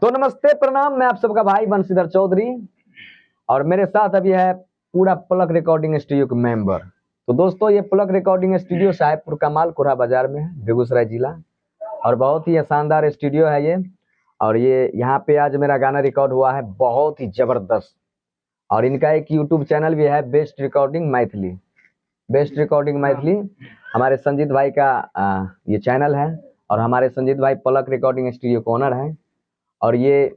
तो नमस्ते प्रणाम, मैं आप सबका भाई बंशीधर चौधरी और मेरे साथ अभी है पूरा प्लक रिकॉर्डिंग स्टूडियो के मेंबर। तो दोस्तों, ये plug recording studio Sahebpur Kamal कोरा बाजार में है, बेगूसराय जिला। और बहुत ही शानदार स्टूडियो है ये। और ये यहाँ पे आज मेरा गाना रिकॉर्ड हुआ है, बहुत ही जबरदस्त। और इनका एक यूट्यूब चैनल भी है, best recording Maithili. Best recording Maithili हमारे संजीत भाई का ये चैनल है। और हमारे संजीत भाई प्लक रिकॉर्डिंग स्टूडियो के ओनर हैं। और ये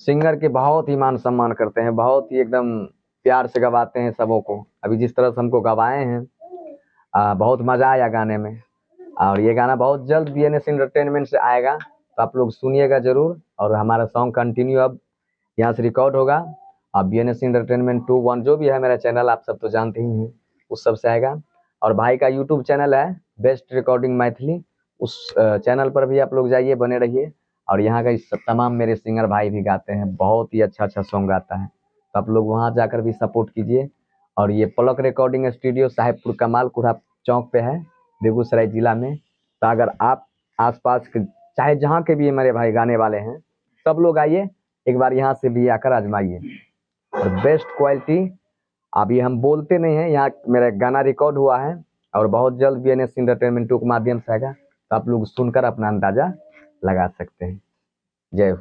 सिंगर के बहुत ही मान सम्मान करते हैं, बहुत ही एकदम प्यार से गवाते हैं सबों को। अभी जिस तरह से हमको गवाए हैं, बहुत मज़ा आया गाने में। और ये गाना बहुत जल्द BNS एंटरटेनमेंट से आएगा, तो आप लोग सुनिएगा ज़रूर। और हमारा सॉन्ग कंटिन्यू अब यहाँ से रिकॉर्ड होगा। अब BNS एंटरटेनमेंट 2-1 जो भी है मेरा चैनल, आप सब तो जानते ही हैं, उस सब से आएगा। और भाई का यूट्यूब चैनल है बेस्ट रिकॉर्डिंग मैथिली, उस चैनल पर भी आप लोग जाइए, बने रहिए। और यहाँ का तमाम मेरे सिंगर भाई भी गाते हैं, बहुत ही अच्छा अच्छा सॉन्ग गाता है, तो आप लोग वहाँ जाकर भी सपोर्ट कीजिए। और ये plug recording studio Sahebpur Kamal कोरा चौक पे है, बेगूसराय जिला में। तो अगर आप आसपास के चाहे जहाँ के भी मेरे भाई गाने वाले हैं, सब लोग आइए, एक बार यहाँ से भी आकर आजमाइए। और बेस्ट क्वालिटी, अभी हम बोलते नहीं हैं, यहाँ मेरा गाना रिकॉर्ड हुआ है और बहुत जल्द BNS एंटरटेनमेंट 2 के माध्यम से आएगा, तो आप लोग सुनकर अपना अंदाजा लगा सकते हैं। जय हो।